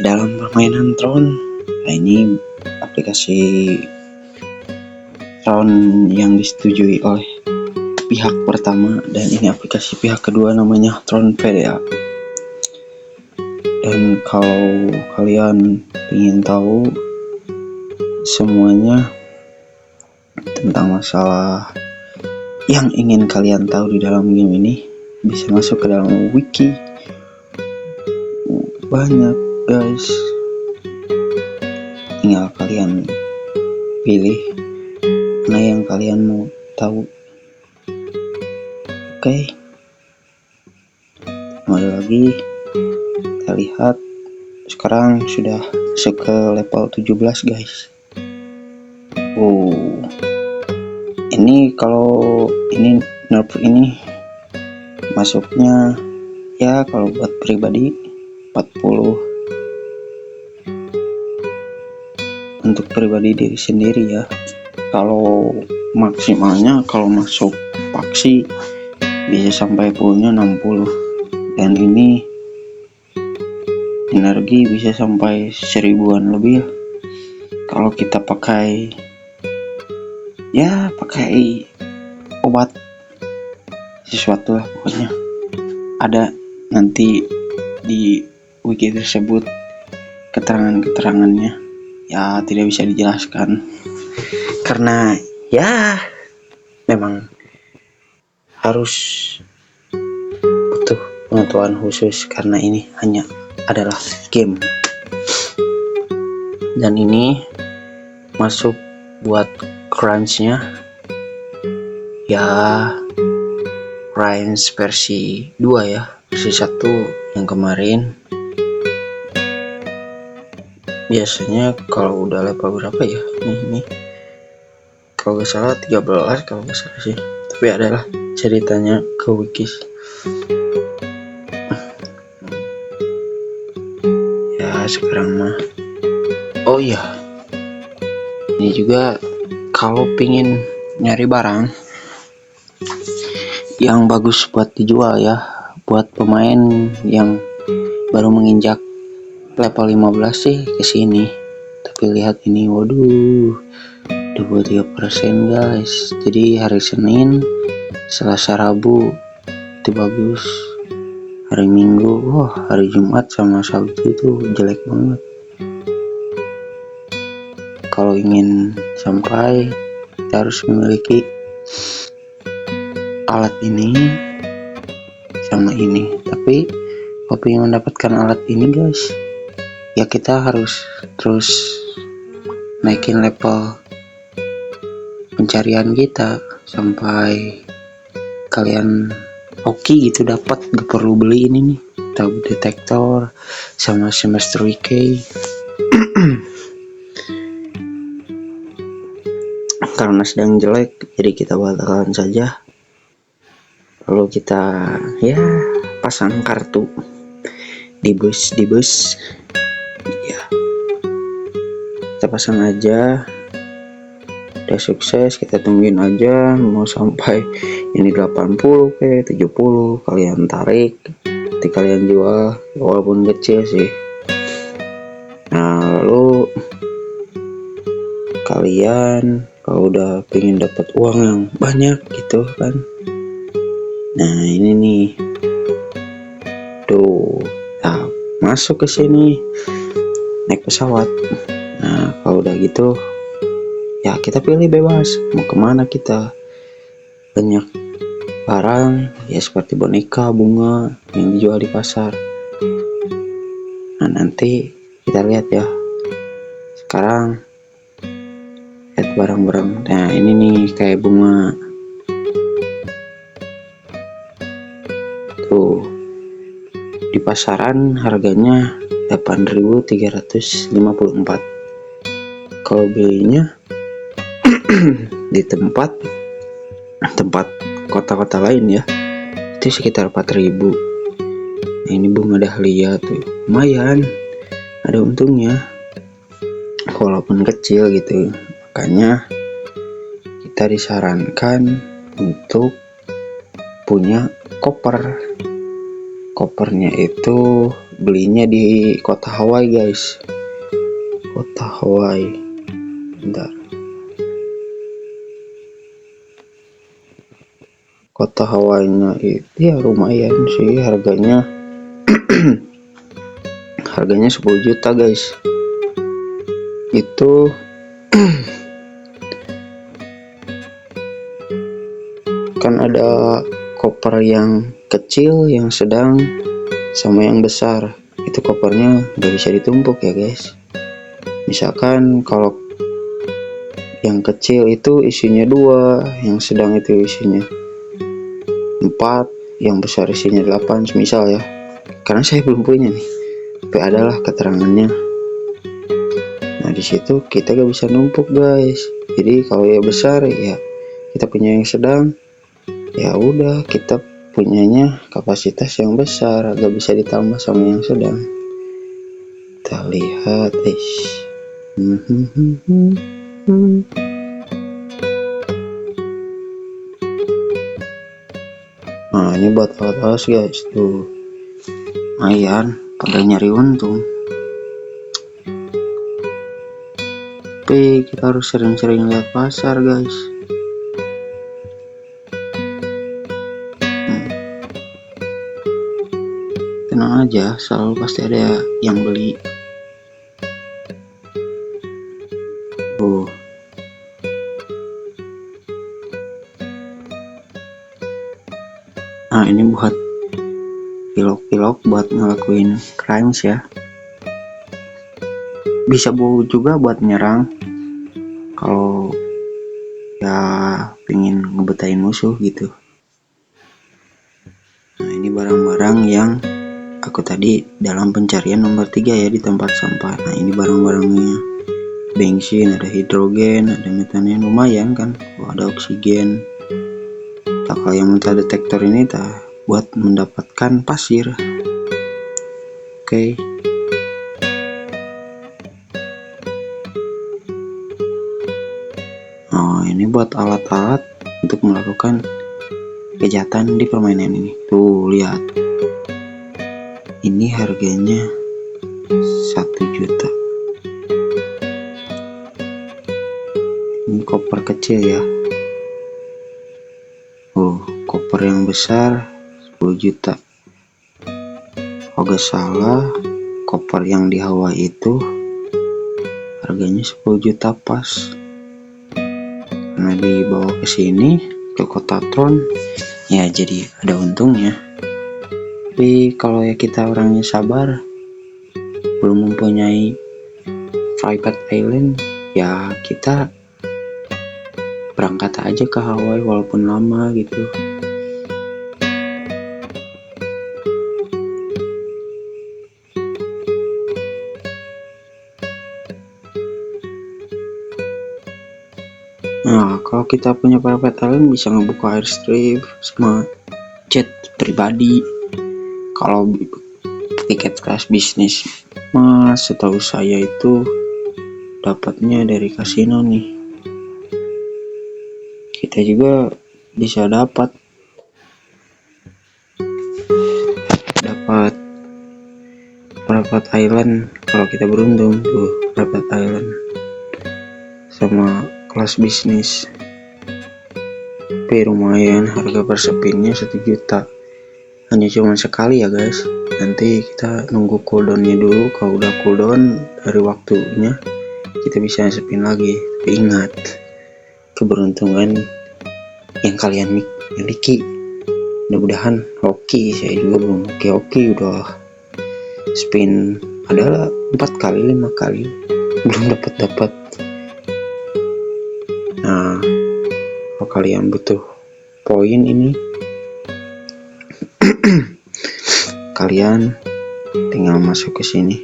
dalam permainan Tron. Nah, ini aplikasi Tron yang disetujui oleh pihak pertama, dan ini aplikasi pihak kedua, namanya Tronpedia. Dan kalau kalian ingin tahu semuanya tentang masalah yang ingin kalian tahu di dalam game ini, bisa masuk ke dalam wiki. Banyak guys, tinggal kalian pilih mana yang kalian mau tahu. Oke, kembali lagi, kita lihat sekarang sudah masuk ke level 17 guys. Ini kalau ini nerf ini masuknya ya kalau buat pribadi 40 untuk pribadi diri sendiri ya. Kalau maksimalnya kalau masuk paksi bisa sampai fullnya 60, dan ini energi bisa sampai 1000-an lebih ya. Kalau kita pakai obat sesuatu lah, pokoknya ada nanti di wiki tersebut keterangan-keterangannya, ya tidak bisa dijelaskan karena ya memang harus butuh pengetahuan khusus karena ini hanya adalah game. Dan ini masuk buat crunch-nya ya, range versi 2 ya, versi 1 yang kemarin. Biasanya kalau udah level berapa ya, ini kalau gak salah 13 kalau gak salah sih, tapi adalah ceritanya ke wikis ya. Sekarang mah oh iya, ini juga kalau pingin nyari barang yang bagus buat dijual ya, buat pemain yang baru menginjak level 15 sih kesini. Tapi lihat ini, waduh, 23% guys. Jadi hari Senin, Selasa, Rabu itu bagus. Hari Minggu, hari Jumat sama Sabtu itu jelek banget. Kalau ingin sampai, kita harus memiliki alat ini sama ini. Tapi kalau ingin mendapatkan alat ini guys, ya kita harus terus naikin level pencarian kita sampai kalian oke gitu, dapat, gak perlu beli ini nih, tahu detektor sama semester wiki. Karena sedang jelek, jadi kita batalkan saja. Lalu kita ya pasang kartu di bus ya, kita pasang aja. Udah sukses, kita tungguin aja mau sampai ini 80 ke 70 kalian tarik, nanti kalian jual walaupun kecil sih. Nah, lalu kalian kalau udah pengen dapat uang yang banyak gitu kan, nah ini nih tuh, nah, masuk ke sini naik pesawat. Nah kalau udah gitu ya kita pilih bebas mau kemana kita. Banyak barang ya seperti boneka, bunga yang dijual di pasar. Nah nanti kita lihat ya. Sekarang lihat barang-barang. Nah ini nih kayak bunga tuh, di pasaran harganya 8.354. Kalau belinya di tempat kota-kota lain ya itu sekitar 4.000. Nah, ini bunga dahlia tuh lumayan, ada untungnya walaupun kecil gitu. Makanya kita disarankan untuk punya kopernya itu belinya di kota Hawaii guys, kota Hawaii. Bentar, kota Hawaii-nya itu ya lumayan sih harganya. Harganya 10 juta guys. Itu kan ada koper yang kecil, yang sedang, sama yang besar. Itu kopernya nggak bisa ditumpuk ya guys. Misalkan kalau yang kecil itu isinya 2, yang sedang itu isinya 4, yang besar isinya 8 misal ya. Karena saya belum punya nih, tapi adalah keterangannya. Nah di situ kita gak bisa numpuk guys. Jadi kalau yang besar ya kita punya yang sedang, ya udah kita punyanya kapasitas yang besar, gak bisa ditambah sama yang sedang. Kita lihat nah ini buat alat alas guys tuh, lumayan pada nyari untung. Tapi kita harus sering-sering lihat pasar guys. Tenang aja, selalu pasti ada yang beli. Nah ini buat pilok-pilok buat ngelakuin crimes ya. Bisa juga buat nyerang kalau ya pengen ngebetain musuh gitu. Nah ini barang-barang yang aku tadi dalam pencarian nomor 3 ya di tempat sampah. Nah ini barang-barangnya, bensin, ada hidrogen, ada metane, lumayan kan. Ada oksigen. Nah, kalau yang metal detektor ini buat mendapatkan pasir. Oke. Oh ini buat alat-alat untuk melakukan kejahatan di permainan ini. Tuh lihat, ini harganya 1 juta. Ini koper kecil ya. Koper yang besar 10 juta. Kalau gak salah koper yang di Hawaii itu harganya 10 juta pas. Karena dibawa ke sini ke kota Tron ya, jadi ada untungnya. Tapi kalau ya kita orangnya sabar, belum mempunyai private island, ya kita berangkat aja ke Hawaii walaupun lama gitu. Nah kalau kita punya private island bisa ngebuka airstrip sama jet pribadi. Kalau tiket kelas bisnis mas, setahu saya itu dapatnya dari kasino nih. Kita juga bisa dapat private island kalau kita beruntung tuh, private island sama kelas bisnis. Tapi lumayan, harga per spinnya 1 juta. Hanya cuma sekali ya guys. Nanti kita nunggu cooldownnya dulu. Kalau udah cooldown dari waktunya, kita bisa spin lagi. Tapi ingat, keberuntungan yang kalian miliki mudah-mudahan hoki. Saya juga belum hoki udah spin ada 4 kali 5 kali belum dapat. Nah kalau kalian butuh poin ini kalian tinggal masuk ke sini.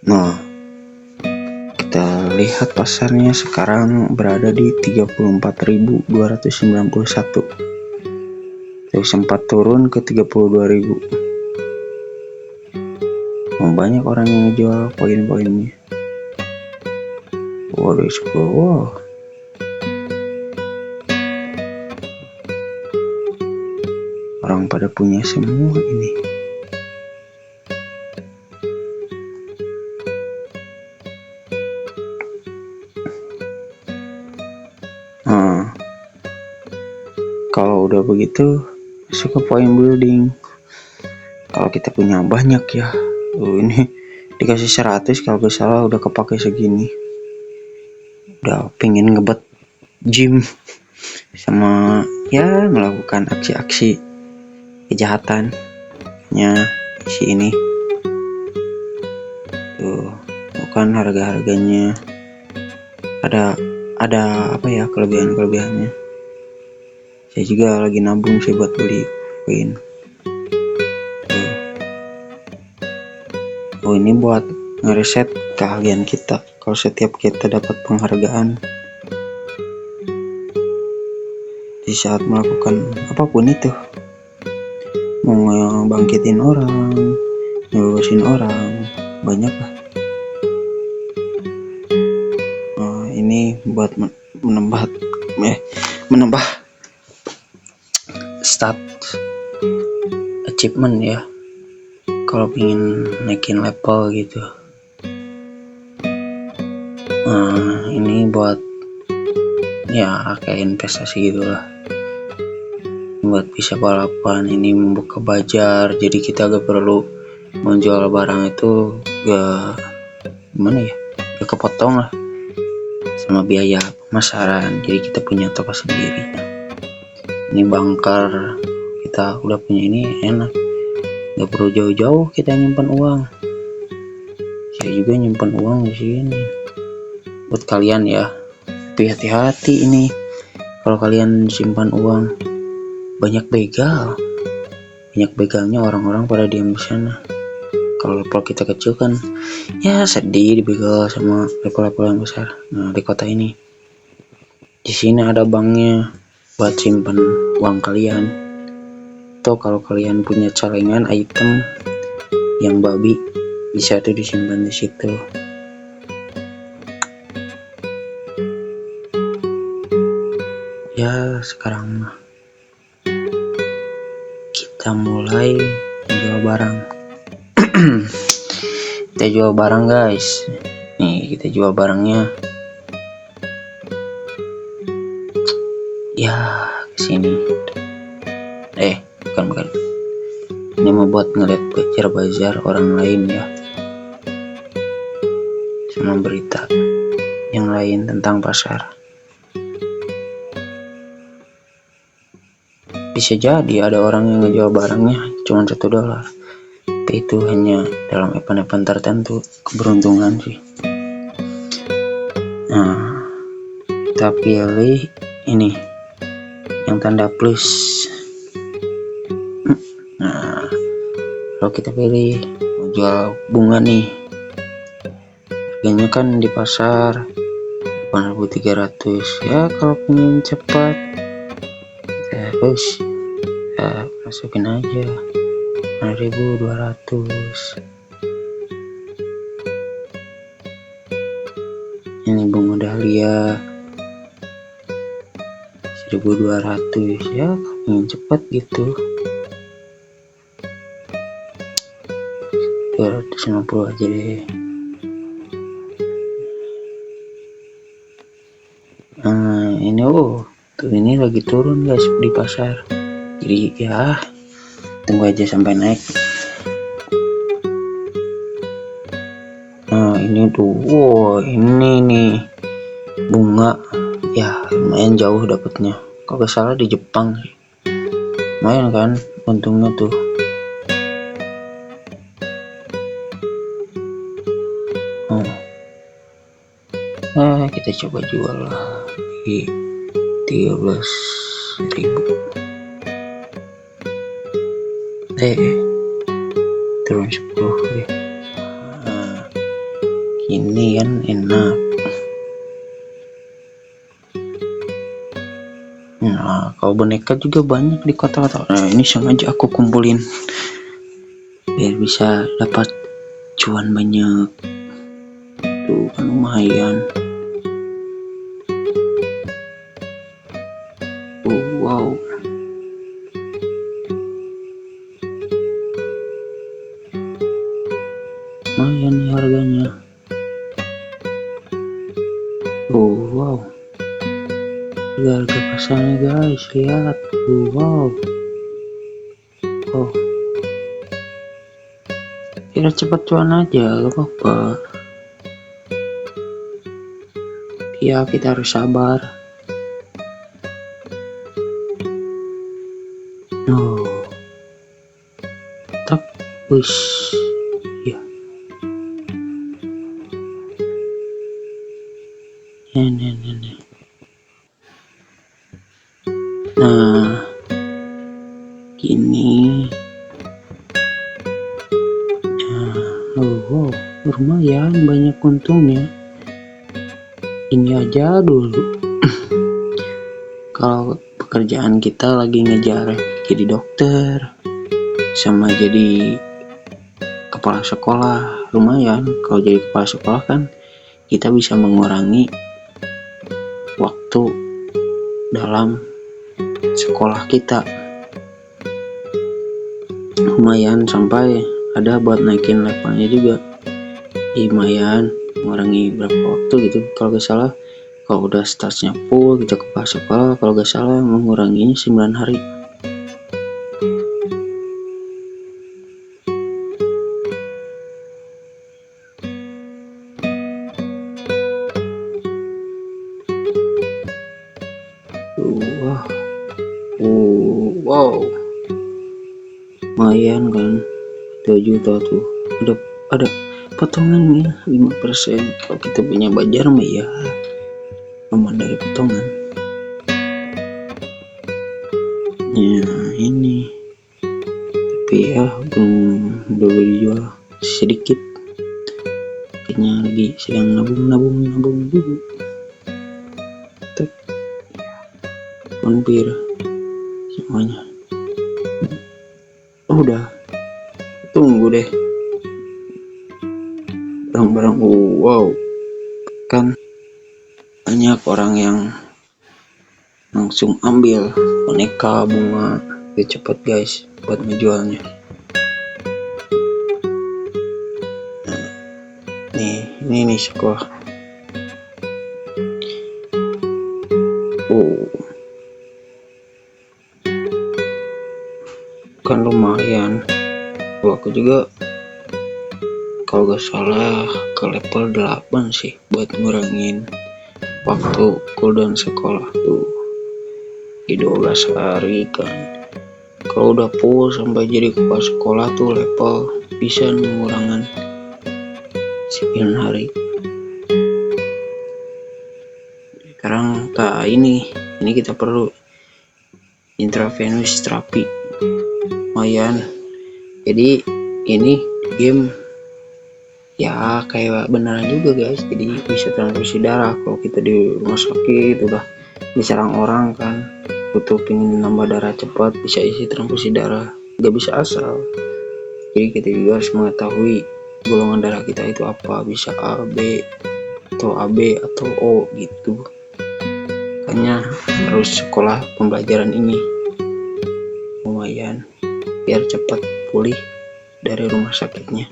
Nah kita lihat pasarnya sekarang berada di 34.291. Terus sempat turun ke 32.000. Banyak orang yang ngejual poin-poinnya. Waduh, wow. orang pada punya semua ini. Nah, kalau udah begitu masuk ke point building. Kalau kita punya banyak ya, ini dikasih 100 kalau gak salah udah kepake segini. Udah pengen ngebet gym sama ya melakukan aksi-aksi kejahatan nya si ini. Tuh, bukan harga-harganya ada apa ya kelebihannya. Saya juga lagi nabung sih buat beli koin. Oh, ini buat ngereset keahlian kita. Kalau setiap kita dapat penghargaan di saat melakukan apapun itu, mau bangkitin orang, ngebebasin orang, banyak lah. Ini buat menambah stat achievement ya. Kalau pengen naikin level gitu. Ini buat ya kayak investasi gitulah. Buat bisa balapan, ini membuka bazar, jadi kita gak perlu menjual barang itu gak kepotong lah sama biaya pemasaran. Jadi kita punya toko sendiri. Ini bangkar, kita udah punya ini enak. Gak perlu jauh-jauh kita nyimpan uang. Saya juga nyimpan uang di sini. Buat kalian ya, tapi hati-hati ini. Kalau kalian simpan uang, banyak begal. Banyak begalnya orang-orang pada diam di sana. Kalau level kita kecil kan, ya sedih dibegal sama level-level yang besar. Nah di kota ini, di sini ada banknya buat simpan uang kalian. Atau kalau kalian punya celengan item yang babi, bisa tuh disimpan di situ. Ya sekarang kita mulai menjual barang. Kita jual barang guys. Nih kita jual barangnya. Ya kesini. Bukan. Ini mau buat ngeliat bazar orang lain ya, sama berita yang lain tentang pasar. Bisa jadi ada orang yang ngejual barangnya cuma $1, tapi itu hanya dalam event-event tertentu, keberuntungan sih. Nah, kita pilih ini yang tanda plus. Nah, kalau kita pilih mau jual bunga nih, harganya kan di pasar 8.300 ya. Kalau pengen cepat terus ya masukin aja 8.200. Ini bunga dahlia 1.200 ya. Kalau pengen cepat gitu 250 aja deh. Ini tuh ini lagi turun guys di pasar. Jadi ya tunggu aja sampai naik. Ini tuh, ini nih bunga ya lumayan jauh dapatnya. Kalau gak salah di Jepang sih. Lumayan kan untungnya tuh. Kita coba jual lah di 13.000. Turun 10 ya. Gini kan enak. Nah kalau boneka juga banyak di kota-kota. Nah ini sengaja aku kumpulin biar bisa dapat cuan banyak. Tuh kan lumayan. Wow. harga pasarnya guys, lihat. Wow. Oh, kita cepat cuan aja, gak apa-apa. Ya kita harus sabar. Oh, tak, wish, ya. Nih. Nah, gini. Wow, lumayan banyak untungnya. Ini aja dulu. Kalau pekerjaan kita lagi ngejar jadi dokter sama jadi kepala sekolah, lumayan. Kalau jadi kepala sekolah kan kita bisa mengurangi waktu dalam sekolah kita. Lumayan sampai ada buat naikin levelnya juga. Lumayan mengurangi berapa waktu gitu. Kalau gak salah, kalau udah statusnya full kita kepala sekolah, kalau gak salah menguranginya 9 hari. Wow, lumayan kan, 2 juta tuh. Ada potongannya 5%. Kalau kita punya Bajar mah ya aman dari potongan. Ya ini, tapi ya belum dijual, sedikit. Kayaknya lagi sedang nabung dulu. Hampir semuanya udah. Tunggu deh barang-barang. Wow, kan banyak orang yang langsung ambil boneka bunga. Cepet guys buat ngejualnya. Nah, ini sekolah. Kan lumayan. Aku juga kalau gak salah ke level 8 sih buat ngurangin waktu cooldown sekolah tuh di 12 hari kan. Kalau udah full sampai jadi kepala sekolah tuh level bisa mengurangan 9 hari. Sekarang ini kita perlu intravenous terapi. Lumayan. Jadi ini game ya kayak beneran juga guys. Jadi bisa transfusi darah. Kalau kita di rumah sakit udah diserang orang kan, butuh pingin nambah darah cepat, bisa isi transfusi darah. Gak bisa asal. Jadi kita juga harus mengetahui golongan darah kita itu apa. Bisa A, B, atau AB atau O gitu. Makanya harus sekolah pembelajaran ini. Lumayan biar cepat pulih dari rumah sakitnya.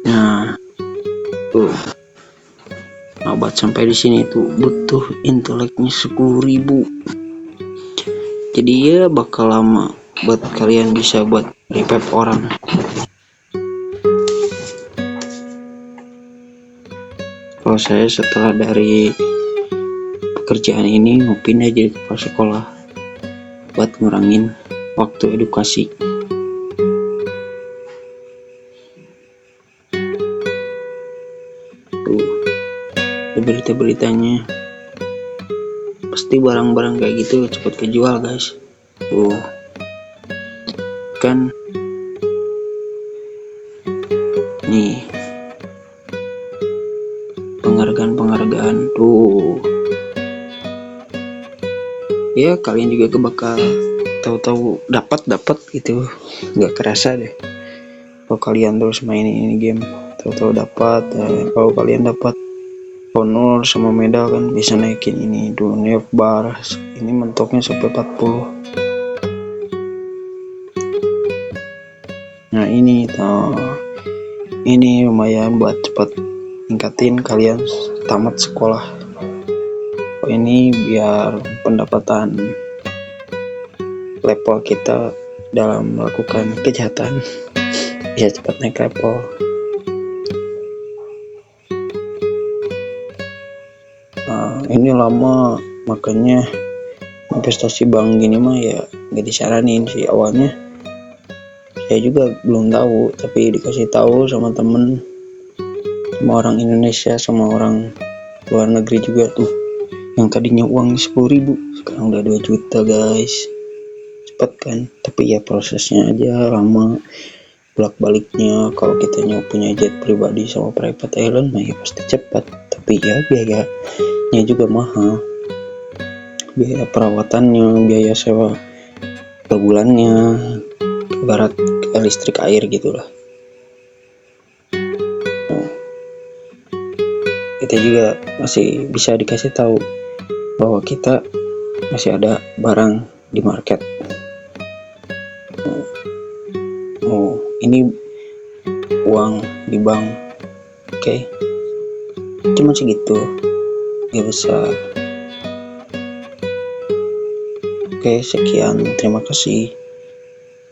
Nah, tuh obat sampai di sini tuh butuh inteleknya 10.000. Jadi ya bakal lama buat kalian bisa buat revive orang. Kalau saya setelah dari pekerjaan ini mau pindah jadi kepala sekolah buat ngurangin waktu edukasi. Tuh berita-beritanya pasti barang-barang kayak gitu cepat kejual guys. Tuh kan nih penghargaan tuh ya, kalian juga bakal tahu-tahu dapat gitu, nggak kerasa deh kalau kalian terus mainin ini game, tahu-tahu dapat. Kalau kalian dapat honor sama medal kan bisa naikin ini dunia bar. Ini mentoknya sampai 40. Nah ini lumayan buat cepat ningkatin kalian tamat sekolah. Ini biar pendapatan level kita dalam melakukan kejahatan bisa cepat naik level. Ini lama, makanya investasi bank gini mah ya nggak disaranin sih awalnya. Saya juga belum tahu, tapi dikasih tahu sama temen, sama orang Indonesia, sama orang luar negeri juga tuh, yang tadinya uang 10.000 sekarang udah 2 juta guys. Cepet kan, tapi ya prosesnya aja lama, bolak-baliknya. Kalau kita punya jet pribadi sama private island mah ya pasti cepat, tapi ya biayanya juga mahal, biaya perawatannya, biaya sewa per bulannya, ibarat listrik air gitulah. Kita juga masih bisa dikasih tahu bahwa kita masih ada barang di market. Ini uang di bank, oke. Cuma segitu, gak besar. Oke, sekian, terima kasih.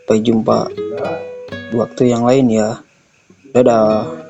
Sampai jumpa di waktu yang lain ya. Dadah.